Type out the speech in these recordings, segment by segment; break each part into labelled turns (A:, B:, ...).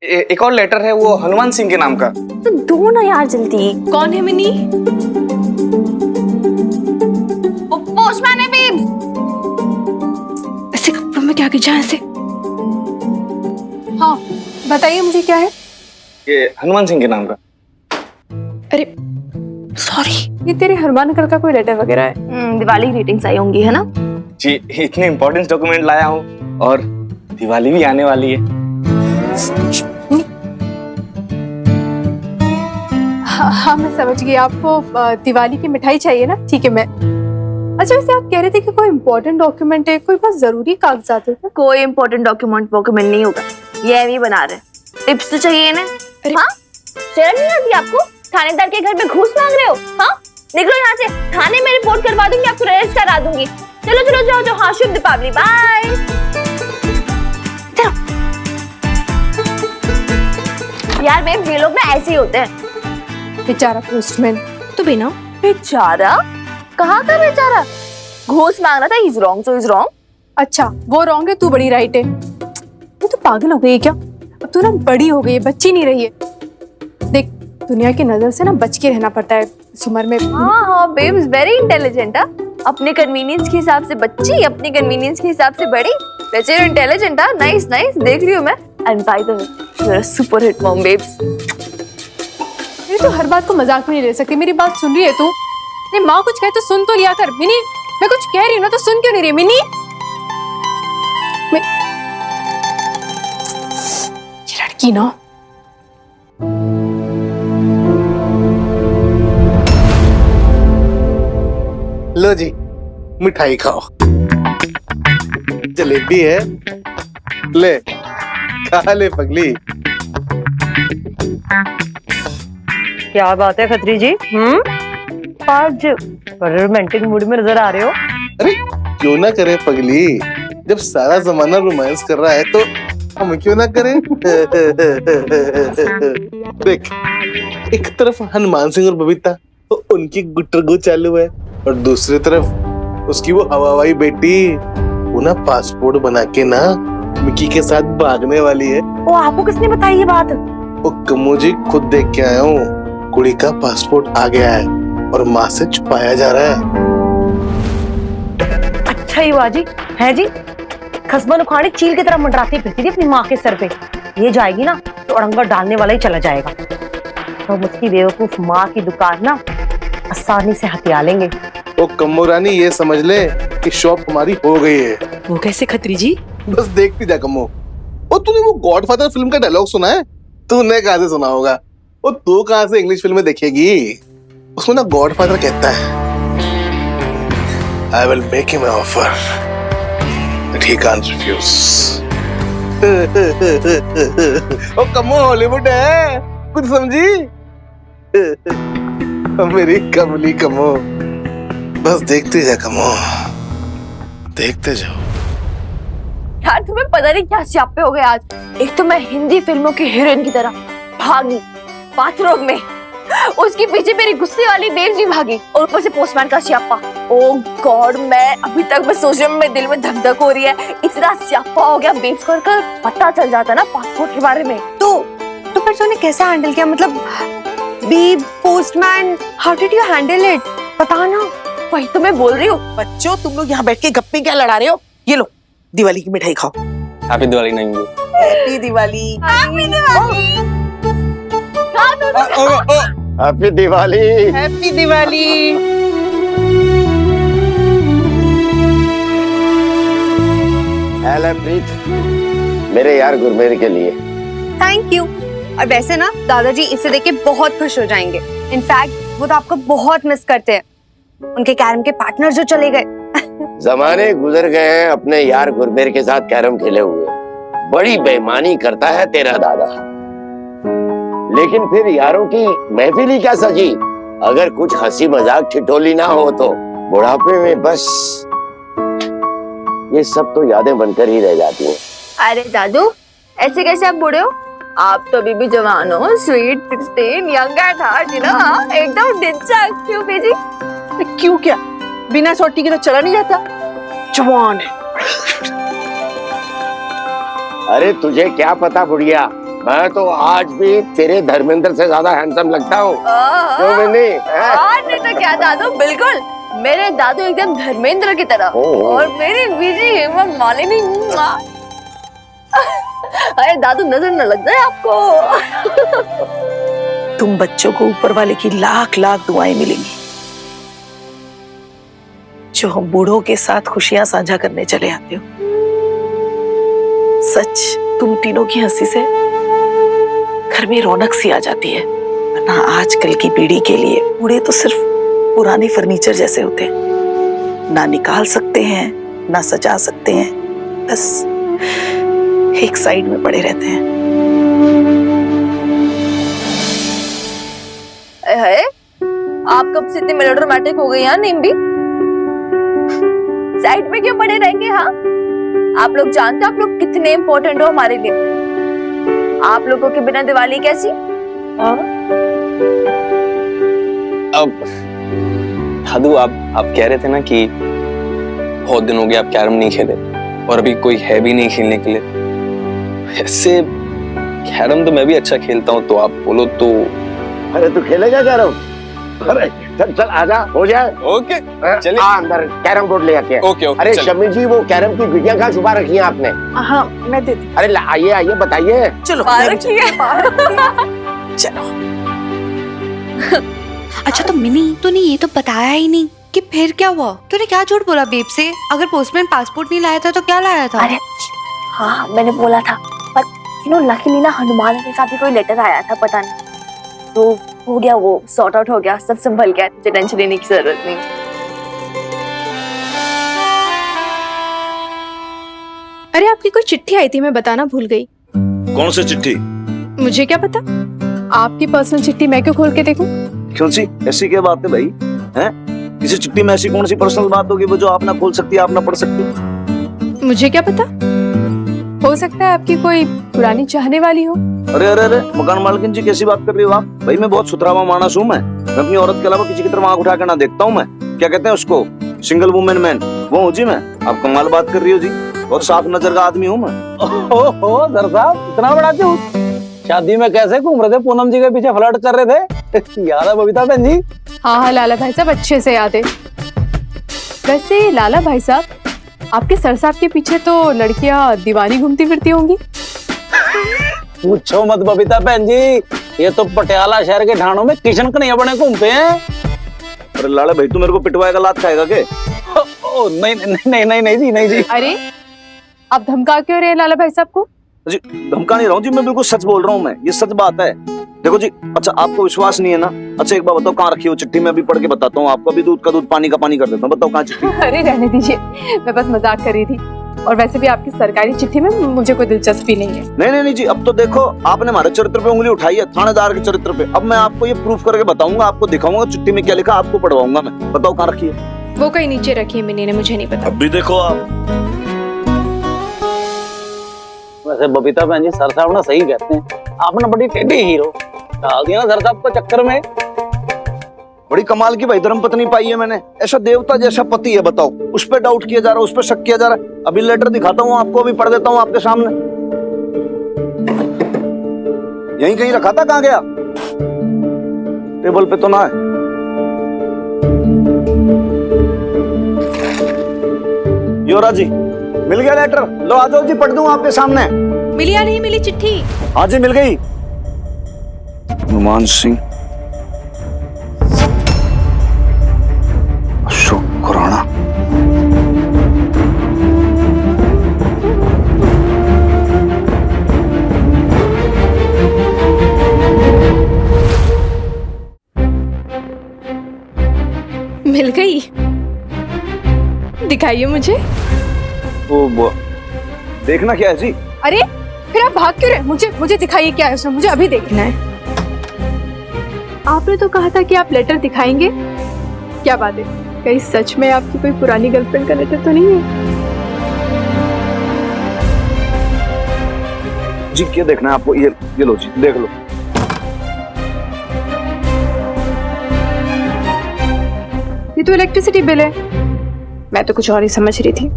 A: एक और लेटर है, वो हनुमान सिंह के नाम का।
B: तो दो ना यार जल्दी।
C: कौन है मिनी?
B: वो पोस्टमैन है बेब्स।
C: ऐसे कपड़ों में क्या गिजा ऐसे?
D: हाँ बताइए मुझे क्या है।
A: ये हनुमान सिंह के नाम का।
C: अरे सॉरी।
D: ये तेरे हनुमान अंकल का कोई लेटर वगैरह है?
B: दिवाली ग्रीटिंग्स आई होंगी है ना?
A: जी, इतने इम्पोर्टेंट डॉक्यूमेंट लाया हूँ और दिवाली भी आने वाली है।
D: हाँ मैं समझ गई, आपको दिवाली की मिठाई चाहिए ना, ठीक है मैं। अच्छा वैसे आप कह रहे थे कि कोई इम्पोर्टेंट डॉक्यूमेंट है, कोई बहुत जरूरी कागजात है क्या?
B: कोई इम्पोर्टेंट डॉक्यूमेंट नहीं होगा, ये भी बना रहे। टिप्स तो चाहिए ना? हाँ शर्म नहीं आती आपको? थानेदार के घर में घूस मांग रहे हो? हाँ निकलो यहाँ से, थाने में रिपोर्ट करवा दूंगी, आपको अरेस्ट करा दूंगी। चलो चलो जाओ जाओ। हाँ शुभ दीपावली, बाय। यार मैम ये लोग ना ऐसे ही होते हैं।
D: बेचारा पोस्टमैन।
C: तो बिना
B: बेचारा? कहाँ का बेचारा? घूस मांग रहा था। Is wrong, so is wrong.
D: अच्छा वो रॉन्ग है, तू बड़ी राइट है। ये तो पागल हो गई है क्या? अब तू ना बड़ी हो गई है, बच्ची नहीं रही है। देख दुनिया की नजर से ना बच के रहना पड़ता है इस उम्र में।
B: हाँ हाँ बेब्स वेरी इंटेलिजेंट। अपने कन्वीनियंस के हिसाब से बच्ची, अपने कन्वीनियंस के हिसाब से बड़ी। वैसे इंटेलिजेंट। नाइस नाइस, देख रही हूँ मैं। And by the way you are a super hit mom babes.
D: ये तो हर बात को मजाक में नहीं ले सकती। मेरी बात सुन रही है तू? नहीं माँ कुछ कहे तो सुन तो लिया कर। मिनी मैं कुछ कह रही हूँ ना, तो सुन क्यों नहीं रही मिनी? ये लड़की ना।
E: लो जी मिठाई खाओ। जलेबी है, ले खा ले पगली।
F: क्या बात है खत्री जी? आज बड़े रोमांटिक मूड में नजर आ रहे हो।
E: अरे क्यों ना करे पगली, जब सारा जमाना रोमांस कर रहा है तो हम क्यों ना करें। देख एक तरफ हनुमान सिंह और बबीता तो उनकी गुट्टरगू चालू है, और दूसरी तरफ उसकी वो हवाई बेटी वो ना पासपोर्ट बना के ना मिकी के साथ भागने वाली है।
F: वो आपको किसने बताई ये बात?
E: वो कमो जी खुद देख के आया हूँ। कुड़ी का पासपोर्ट आ गया है और माँ से छुपाया जा रहा है।
F: अच्छा ही हुआ जी, है जी। खसबन उखाड़ी चील की तरह मंडराती फिरती थी अपनी माँ के सर पे। ये जाएगी ना तो अड़ंगा डालने वाला ही चला जाएगा। तो हम उसकी बेवकूफ माँ की दुकान ना आसानी से हथिया लेंगे।
E: ओ कम्मो रानी ये समझ ले कि शॉप हमारी हो गई है।
C: वो कैसे खत्री जी?
E: बस देखती जा कम्मो। ओ तूने वो गॉडफादर फिल्म का डायलॉग सुना है? तूने कहाँ से सुना होगा? ओ तू कहाँ से इंग्लिश फिल्में देखेगी? उसमें ना गॉडफादर कहता है I will make him an offer that he can't refuse. ओ कम्मो हॉलीवुड है, कुछ समझी? मेरी कमली कमो, बस देखते जा कमो, देखते जाओ।
B: यार तुम्हें पता नहीं क्या स्यापे हो गए आज। एक तो मैं हिंदी फिल्मों की हीरोइन की तरह भागी बाथरूम में, उसके पीछे मेरी गुस्से वाली बेब्स भी भागी, और ऊपर से पोस्टमैन का स्यापा। ओ गॉड, मैं अभी तक मैं सोच रही हूँ, मेरे दिल में धक धक हो रही है। इतना स्यापा हो गया बेब्स को, कर पता चल जाता ना पासपोर्ट के बारे में।
G: तो फिर तूने कैसे हैंडल किया? मतलब babe, postman, how did you handle it? बता ना।
B: वही तो मैं बोल रही हूँ।
H: बच्चों तुम लोग यहाँ बैठ के गप्पे क्या लड़ा रहे हो? ये लो दिवाली की मिठाई खाओ।
A: हैप्पी दिवाली नहीं है।
H: Happy Diwali.
B: Happy Diwali.
I: Happy Diwali.
H: Happy Diwali.
I: Preet, मेरे यार गुरमेर के लिए।
G: Thank you. और वैसे ना दादाजी इसे देख के बहुत खुश हो जाएंगे। इनफैक्ट वो तो आपको बहुत मिस करते हैं। उनके कैरम के पार्टनर जो चले गए।
I: जमाने गुजर गए हैं अपने यार गुरमेर के साथ कैरम खेले हुए। बड़ी बेईमानी करता है तेरा दादा, लेकिन फिर यारों की महफिल ही क्या सजी अगर कुछ हंसी मजाक ठिठोली ना हो तो। बुढ़ापे में बस ये सब तो यादें बनकर ही रह जाती हैं।
B: अरे दादू ऐसे कैसे आप बूढ़े हो? आप तो अभी भी जवान हो, sweet 16, young at heart, you know, एकदम डिच्चा। क्यों बेजी?
H: क्यों क्या? बिना सोटी के तो चला नहीं जाता। जवान है।
I: अरे तुझे क्या पता बुढ़िया, मैं तो आज भी तेरे धर्मेंद्र से ज्यादा हैंडसम लगता हूँ। क्यों मिनी?
B: और नहीं तो क्या दादू, बिल्कुल मेरे दादू एकदम धर्मेंद्र की तरह और मेरी बीजी हेमा मालिनी। अरे दादू नजर न लग जाए आपको।
H: तुम बच्चों को ऊपर वाले की लाख लाख दुआएं मिलेंगी, जो हम बूढ़ों के साथ खुशियां साझा करने चले आते हो। सच, तुम तीनों की हंसी से घर में रौनक सी आ जाती है, वरना आजकल की पीढ़ी के लिए बूढ़े तो सिर्फ पुराने फर्नीचर जैसे होते हैं, ना निकाल सकते हैं ना सजा सकते हैं, बस एक साइड में पड़े रहते हैं।
B: है आप कब से इतने मेलोड्रामेटिक हो गई हैं निम्बी? साइड में क्यों पड़े रहेंगे? हाँ, आप लोग जानते हो आप लोग कितने इम्पोर्टेंट हो हमारे लिए। आप लोगों के बिना दिवाली कैसी?
A: अब दादू आप कह रहे थे ना कि बहुत दिन हो गए आप कैरम नहीं खेले और अभी कोई है भी नहीं खेलने के लिए। ऐसे कैरम तो मैं भी अच्छा खेलता हूँ, तो आप बोलो तो।
I: अरे तू खेलेगा कैरम? अरे चल चल आजा, हो जाए।
A: ओके चलिए।
I: अंदर कैरम बोर्ड ले आते हैं।
A: ओके
I: अरे शमी जी, वो कैरम की गुड़िया कहाँ छुपा रखी है आपने?
H: हाँ, मैं देती।
I: अरे आइए आइए, बताइए।
H: चलो चलो।
G: अच्छा तो मिनी, तूने ये तो बताया ही नहीं कि फिर क्या हुआ? तूने क्या झूठ बोला बेब से? अगर पोस्टमैन पासपोर्ट नहीं लाया था तो क्या लाया था?
B: अरे हाँ मैंने बोला था, पर लकीली ना हनुमान के साथ भी कोई लेटर आया था, पता नहीं तो हो गया, वो सॉर्ट आउट हो गया, सब संभल गया, तुझे टेंशन लेने की जरूरत नहीं।
D: अरे आपकी कोई चिट्ठी आई थी, मैं बताना भूल गई।
J: कौन सी चिट्ठी?
D: मुझे क्या पता, आपकी पर्सनल चिट्ठी मैं क्यों खोल के देखूं?
J: क्यों सी ऐसी क्या बात है भाई? हैं? किसी चिट्ठी में ऐसी कौन सी पर्सनल बात होगी वो जो आप ना खोल सकती, आप ना पढ़ सकती?
D: मुझे क्या पता, हो सकता है आपकी कोई पुरानी चाहने वाली हो।
J: अरे अरे अरे, मकान मालकिन जी कैसी बात कर रही हो आप? भाई मैं बहुत सुथरावा मानस हूँ, मैं अपनी औरत के अलावा किसी की तरफ आंख उठा के ना देखता हूँ। मैं क्या कहते हैं उसको, सिंगल वुमेन मैन, वो हूँ जी मैं। आप कमाल बात कर रही हो जी, बहुत साफ नजर का आदमी हूँ मैं।
K: ओहो सर साहब, इतना बड़ा क्यों? शादी में कैसे घूम रहे थे, पूनम जी के पीछे फ्लर्ट कर रहे थे? याद है बबीता बहन जी?
D: हाँ लाला भाई साहब, अच्छे से याद है। वैसे लाला भाई साहब, आपके सर साहब के पीछे तो लड़कियां दीवानी घूमती फिरती होंगी।
K: पूछो मत बबीता बहन जी, ये तो पटियाला शहर के ढाणों में किशन कन्हैया बने घूमते हैं।
J: अरे लाला भाई, तू मेरे को पिटवाएगा, लात खाएगा के?
K: नहीं नहीं नहीं नहीं जी, नहीं जी।
D: अरे आप धमका क्यों रहे हैं लाला भाई साहब को?
J: जी धमका नहीं रहा हूँ जी, मैं बिल्कुल सच बोल रहा हूँ, मैं ये सच बात है। देखो जी, अच्छा आपको विश्वास नहीं है ना? अच्छा एक बार बताओ कहाँ रखी हो चिट्ठी, मैं अभी पढ़ के बताता हूँ आपको। अभी दूध का दूध पानी का पानी कर देता हूँ, बताओ कहाँ चिट्ठी?
D: अरे रहने दीजिए, मैं बस मजाक कर रही थी, और वैसे भी आपकी सरकारी चिट्ठी में मुझे कोई दिलचस्पी नहीं है।
J: नहीं जी, अब तो देखो आपने हमारे चरित्र पे उंगली उठाई है, थानेदार के चरित्र पे। अब मैं आपको ये प्रूफ करके बताऊंगा, आपको दिखाऊंगा चिट्ठी में क्या लिखा, आपको पढ़वाऊंगा मैं। बताओ कहाँ रखी है?
D: वो कहीं नीचे रखी है मिनी ने, मुझे नहीं पता।
J: अभी देखो आप।
K: वैसे बबीता बहन जी, सर साहब ना सही कहते हैं, आपने बड़ी टेढ़ी हीरो डाल दिया ना सर साहब को चक्कर में।
J: बड़ी कमाल की भाई धर्मपत्नी पाई है मैंने, ऐसा देवता जैसा पति है। बताओ, उस पर डाउट किया जा रहा है, उस पर शक किया जा रहा है। अभी लेटर दिखाता हूँ आपको, अभी पढ़ देता हूँ आपके सामने। यहीं कहीं रखा था, कहाँ गया? टेबल पे तो ना है। योरा जी, मिल गया लेटर? लो आ जाओ जी, पढ़ दूं आपके सामने।
D: मिली या नहीं मिली चिट्ठी?
J: हाँ जी मिल गई। हनुमान सिंह, अशोक खुराना,
D: मिल गई? दिखाइए मुझे।
J: वो देखना क्या है जी?
D: अरे फिर आप भाग क्यों रहे? मुझे दिखाइए क्या है उसमें, मुझे अभी देखना है। आपने तो कहा था कि आप लेटर दिखाएंगे, क्या बात है? कहीं सच में आपकी कोई पुरानी गर्लफ्रेंड का लेटर तो नहीं है?
J: जी क्या देखना है आपको? ये लो जी, देख लो।
D: ये तो इलेक्ट्रिसिटी बिल है, मैं तो कुछ और ही समझ रही थी।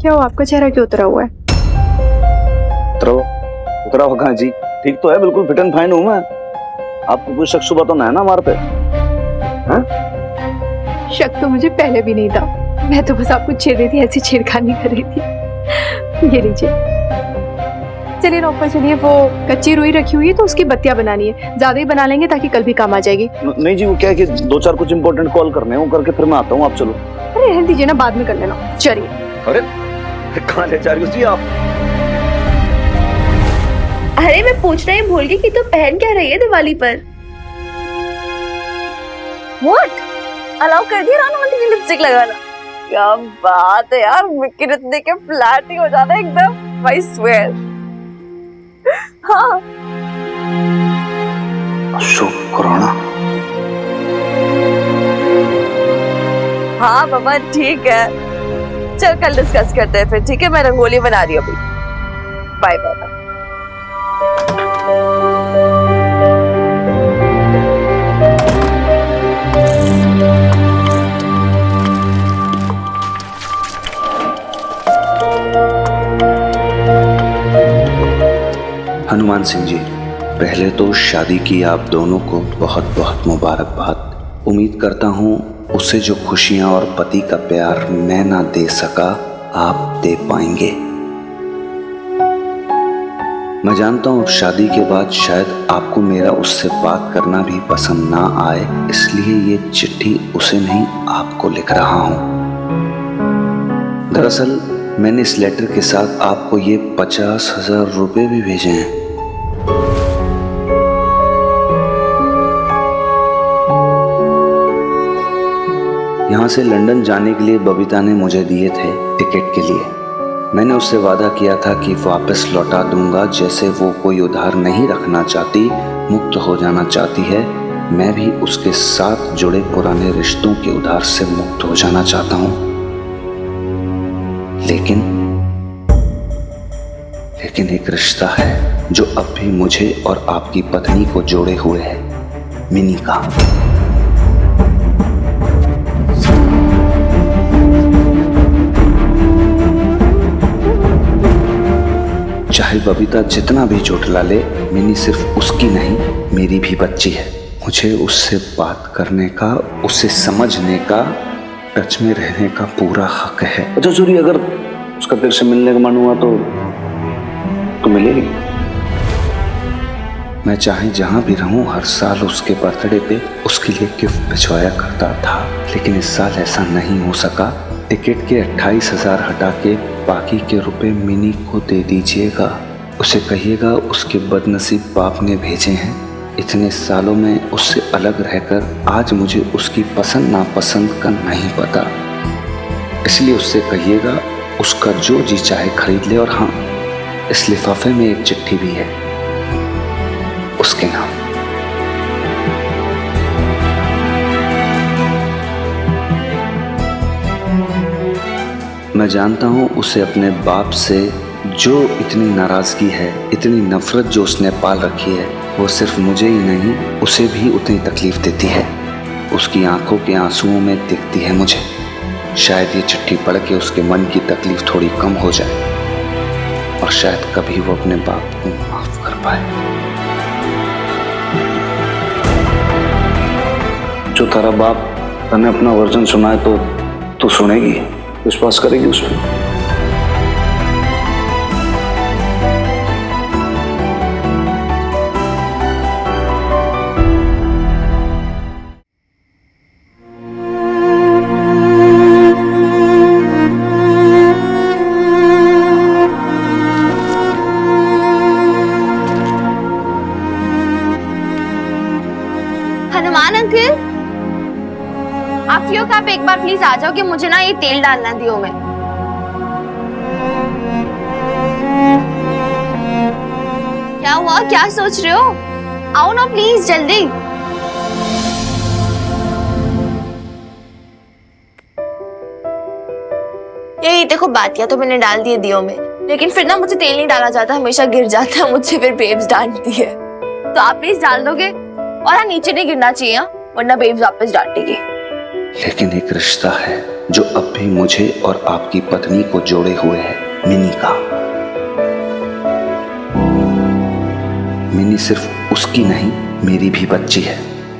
D: क्या हो, आपका चेहरा क्यों उतरा हुआ है?
J: उतरा कहाँ जी? ठीक तो है, बिल्कुल फिट एंड फाइन हूँ मैं। आपको कोई शक शुबा तो नहीं है ना हमारे पे?
D: शक तो मुझे पहले भी नहीं था, मैं तो बस आपको छेड़ रही थी, ऐसी छेड़खानी कर रही थी। ये लीजिए। चलिए नौकर, चलिए वो कच्ची रुई रखी हुई है तो उसकी बत्तियां बनानी है, ज्यादा ही बना लेंगे ताकि कल भी काम आ जाएगी।
J: नहीं जी, वो क्या है कि 2-4 कुछ इंपॉर्टेंट कॉल करने हैं, वो करके फिर मैं आता हूँ, आप चलो।
D: अरे रहने दीजिए ना, बाद में कर लेना। चलिए।
J: अरे कहाँ ले जा रही हो जी आप?
B: अरे मैं पूछना ही भूल गई कि तू पहन क्या रही है दिवाली पर? What? अलाउ कर दिया रानू आंटी ने लिपस्टिक लगाना? क्या बात है यार, विक्की रत्ने के फ्लैट ही हो जाता है एकदम। I swear। हाँ।
J: अशोक खुराना।
B: हाँ बाबा ठीक है, चल कल डिस्कस करते हैं फिर, ठीक है? मैं रंगोली बना रही हूँ अभी। Bye bye.
L: हनुमान सिंह जी, पहले तो शादी की आप दोनों को बहुत बहुत मुबारकबाद। उम्मीद करता हूँ उसे जो खुशियाँ और पति का प्यार मैं ना दे सका, आप दे पाएंगे। मैं जानता हूँ शादी के बाद शायद आपको मेरा उससे बात करना भी पसंद ना आए, इसलिए ये चिट्ठी उसे नहीं आपको लिख रहा हूँ। दरअसल मैंने इस लेटर के साथ आपको ये 50,000 रुपए भी भेजे हैं। यहाँ से लंदन जाने के लिए बबीता ने मुझे दिए थे टिकट के लिए। मैंने उससे वादा किया था कि वापस लौटा दूंगा, जैसे वो कोई उधार नहीं रखना चाहती, मुक्त हो जाना चाहती है। मैं भी उसके साथ जुड़े पुराने रिश्तों के उधार से मुक्त हो जाना चाहता हूँ। लेकिन एक रिश्ता है जो अब भी मुझे और आपकी पत्नी को जोड़े हुए है, मिनी का। चाहे बबीता जितना भी झूठला ले, मिनी सिर्फ उसकी नहीं मेरी भी बच्ची है। मुझे उससे बात करने का, उसे समझने का, टच में रहने का पूरा हक है।
J: अच्छा सूरी, अगर उसका तेरे से मिलने का मन हुआ तो मिलेगी?
L: मैं चाहे जहां भी रहूं, हर साल उसके बर्थडे पे उसके लिए गिफ्ट भिजवाया करता था, लेकिन इस साल ऐसा नहीं हो सका। टिकट के 28,000 हटा के बाकी के रुपए मिनी को दे दीजिएगा। उसे कहिएगा उसके बदनसीब बाप ने भेजे हैं। इतने सालों में उससे अलग रहकर आज मुझे उसकी पसंद नापसंद का नहीं पता, इसलिए उससे कहिएगा उसका जो जी चाहे खरीद ले। और हाँ, इस लिफाफे में एक चिट्ठी भी है उसके नाम। मैं जानता हूं उसे अपने बाप से जो इतनी नाराजगी है, इतनी नफरत जो उसने पाल रखी है, वो सिर्फ मुझे ही नहीं उसे भी उतनी तकलीफ देती है। उसकी आंखों के आंसुओं में दिखती है मुझे। शायद ये चिट्ठी पढ़ के उसके मन की तकलीफ थोड़ी कम हो जाए और शायद कभी वो अपने बाप को माफ कर पाए।
J: जो तेरा बाप तने अपना वर्जन सुनाए तो तू सुनेगी, विश्वास करेगी उस पर?
B: हनुमान अंकल, आप एक बार प्लीज आ जाओ कि मुझे ना ये तेल डालना है दियो में। क्या हुआ, क्या सोच रहे हो? आओ ना प्लीज जल्दी। यही देखो, बातियां तो मैंने डाल दी दियो में, लेकिन फिर ना मुझे तेल नहीं डाला जाता, हमेशा गिर जाता है मुझसे, फिर बेब्स डांटती है। तो आप प्लीज डाल दोगे? और हाँ, नीचे नहीं गिरना चाहिए, वरना बेब्स वापस डांटेगी।
L: लेकिन एक रिश्ता है जो अब भी मुझे और आपकी पत्नी को जोड़े हुए है, मिनी का। मम्मी सिर्फ उसकी नहीं, मेरी भी बच्ची है।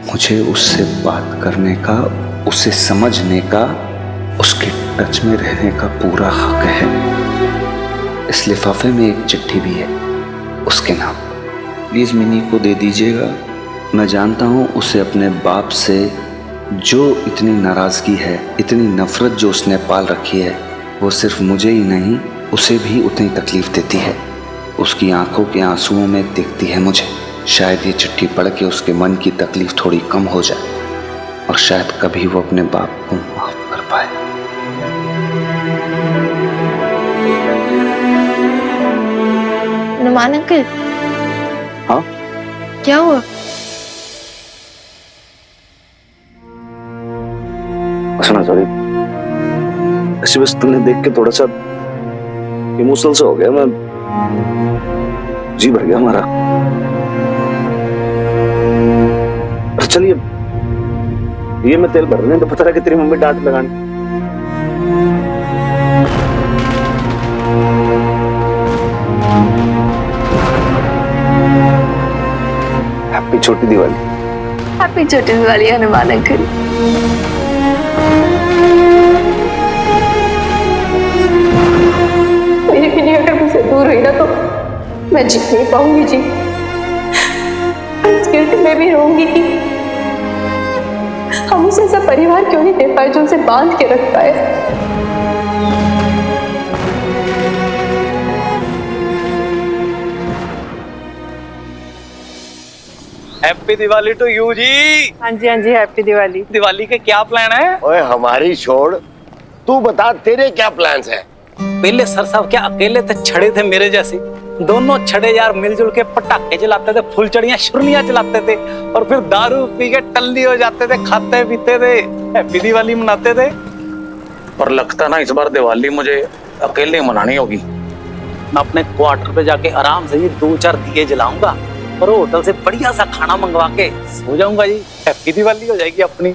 L: मुझे उससे बात करने का, उसे समझने का, उसके टच में रहने का पूरा हक है। इस लिफाफे में एक चिट्ठी भी है उसके नाम। प्लीज मिनी को दे दीजिएगा। मैं जानता हूँ उसे अपने बाप से जो इतनी नाराजगी है, इतनी नफरत जो उसने पाल रखी है, वो सिर्फ मुझे ही नहीं उसे भी उतनी तकलीफ देती है। उसकी आंखों के आंसुओं में दिखती है मुझे। शायद ये चिट्ठी पढ़ के उसके मन की तकलीफ थोड़ी कम हो जाए और शायद कभी वो अपने बाप को माफ कर पाए।
B: नुमान अंकल।
J: हाँ?
B: क्या हुआ?
J: सुना सॉरी, ऐसे बस तुमने देख के थोड़ा सा इमोशनल सा हो गया, मैं जी भर गया हमारा। चलिए ये मैं तेल भरने तो पता रहा कि तेरी मम्मी डांट लगाने। हैप्पी छोटी दिवाली।
B: हैप्पी छोटी दिवाली हनुमान अंकल।
D: मेरी बिनी अगर मुझसे दूर हुई ना तो मैं जी नहीं पाऊंगी जी। इस गिल्ट में भी रहूंगी कि हम उसे ऐसा परिवार क्यों नहीं दे पाए जो उसे बांध के रख पाए।
K: हैप्पी दिवाली टू यू जी।
F: हाँ जी हैप्पी दिवाली।
K: दिवाली के क्या प्लान है?
I: ओए हमारी छोड़, तू बता तेरे क्या प्लान्स हैं?
K: पहले सर साहब क्या अकेले थे, छड़े थे मेरे जैसे? दोनों छड़े यार मिलजुल के पटाखे चलाते थे, फुलचड़ियां शुरलियां चलाते थे और फिर दारू पी के टल्ली हो जाते थे, खाते पीते थे, हैप्पी दिवाली मनाते थे। पर लगता ना इस बार दिवाली मुझे अकेले मनानी होगी। मैं अपने क्वार्टर पे जाके आराम से ये 2-4 दिए जलाऊंगा और होटल से बढ़िया सा खाना मंगवा के सो जाऊंगा जी। हैप्पी दिवाली हो जाएगी अपनी।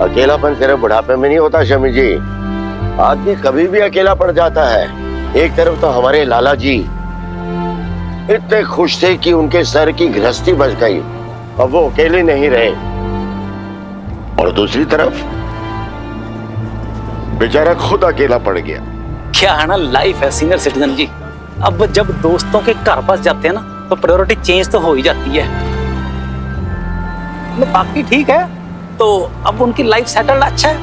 I: अकेलापन सिर्फ बुढ़ापे में नहीं होता शमी जी, आदमी कभी भी अकेला पड़ जाता है। एक तरफ तो हमारे लाला जी इतने खुश थे कि उनके सर की गृहस्थी बच गई, अब वो अकेले नहीं रहे, और दूसरी तरफ बेचारा खुद अकेला पड़ गया।
K: क्या है ना, लाइफ है सीनियर सिटीजन जी। अब जब दोस्तों के घर पास जाते हैं ना तो प्रायोरिटी चेंज तो हो ही जाती है। बाकी ठीक है, तो अब उनकी लाइफ सेटल्ड अच्छा है।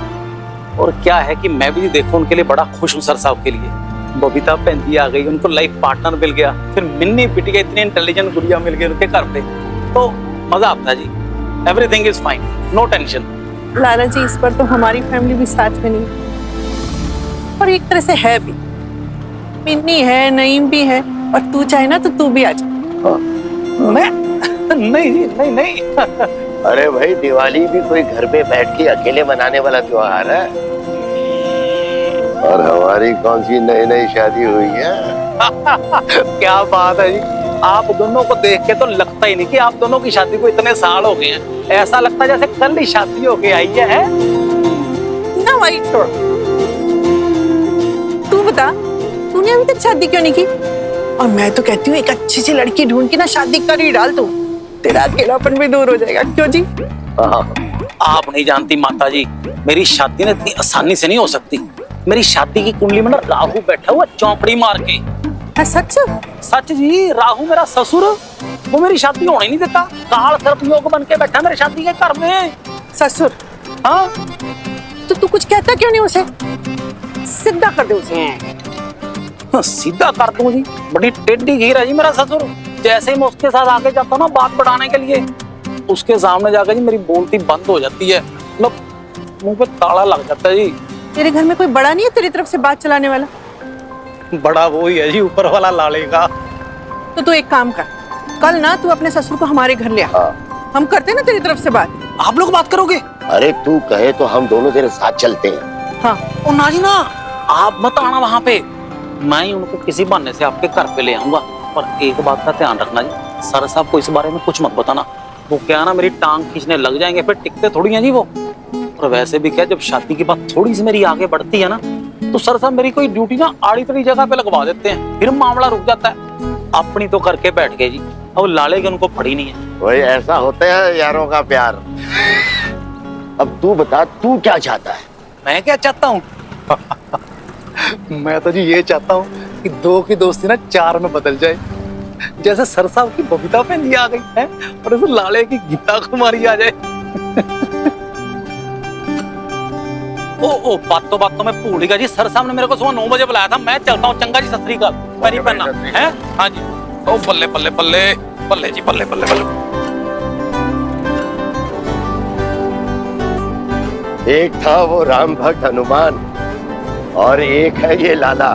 K: और क्या है कि मैं भी देखो उनके लिए बड़ा खुश हूँ सर साहब के लिए। बबीता पेंदी आ गई, उनको लाइफ पार्टनर मिल गया, फिर मिन्नी पिटिया इतनी इंटेलिजेंट गुड़िया मिल गई उनके घर पे, तो मजा आता है जी। Everything is fine, no tension.
H: Lala ji इस पर तो हमारी फैमिली भी साथ में नहीं, और एक तरह से है भी। मिन्नी है, नईम भी है, और तू चाहे ना तो तू भी आ जा।
K: नहीं।
I: अरे भाई, दिवाली भी कोई घर पे बैठ के अकेले मनाने वाला त्योहार है, और हमारी कौन सी नई शादी हुई है।
K: क्या बात है जी, आप दोनों को देख के तो लगता ही नहीं कि आप दोनों की शादी को इतने साल हो गए हैं। ऐसा लगता है जैसे कल ही शादी हो के आई है।
H: ना भाई छोड़, तू बता तूने अभी तक शादी क्यों नहीं की? और मैं तो कहती हूँ एक अच्छी सी लड़की ढूंढ के ना शादी कर ही डाल, तू तेरा अकेलापन भी दूर हो जाएगा। क्यों जी?
K: आप नहीं जानती माता जी, मेरी शादी ना इतनी आसानी से नहीं हो सकती। मेरी शादी की कुंडली में ना राहु बैठा हुआ चौपड़ी मार के।
H: है सच?
K: सच जी, राहु मेरा ससुर, वो मेरी शादी होने नहीं देता। काल सर्प योग बन के बैठा मेरी शादी के घर में।
H: ससुर?
K: हाँ।
H: तो तू कुछ कहता क्यों नहीं उसे? सीधा कर दे उसे।
K: सीधा कर दूं जी, बड़ी टेढ़ी घेर है जी मेरा ससुर। जैसे ही मैं उसके साथ आगे जाता हूँ ना बात बढ़ाने के लिए, उसके सामने जाकर जी मेरी बोलती बंद हो जाती है, मतलब मुंह पे ताला लग जाता है जी।
H: तेरे घर में कोई बड़ा नहीं है तेरी तरफ से बात चलाने वाला?
K: बड़ा वो ही है जी, ऊपर वाला लाले का।
H: तो तू एक काम कर, कल ना तू अपने ससुर को हमारे घर ले आ, हम करते ना तेरी तरफ से बात।
K: आप लोग बात करोगे?
I: अरे तू कहे तो हम दोनों तेरे साथ चलते हैं।
H: हाँ।
K: और ना जी ना, आप मत आना वहां पे, मैं ही उनको किसी बहाने से आपके घर पे ले आऊंगा। पर एक बात का ध्यान रखना जी, सर साहब को इस बारे में कुछ मत बताना। वो क्या ना मेरी टांग खींचने लग जाएंगे, फिर टिकते थोड़ी हैं जी वो। और वैसे भी क्या, जब शादी की बात थोड़ी सी मेरी आगे बढ़ती है ना, तो सर साहब मेरी कोई ड्यूटी ना आड़ी तड़ी जगह पे लगवा देते हैं, फिर मामला रुक जाता है। अपनी तो करके बैठ गए जी, अब लाले की उनको पड़ी नहीं है।
I: वही ऐसा होता है यारों का प्यार। अब तू बता, तू क्या चाहता है?
K: मैं क्या चाहता हूँ? मैं तो जी ये चाहता हूँ कि दो की दोस्ती ना चार में बदल जाए, जैसे सरसाव की बबीता पेंदी आ गई है और इस लाले की गीता कुमारी आ जाए। ओ बातों में भूल गया जी, सर साहब ने मेरे को सुबह 9 बजे बुलाया था। मैं चलता हूँ, चंगा जी, सत श्री अकाल। पैरी पहनना है? हाँ जी। ओ बल्ले बल्ले बल्ले बल्ले जी, बल्ले बल्ले बल्ले।
I: एक था वो राम भक्त हनुमान और एक है ये लाला।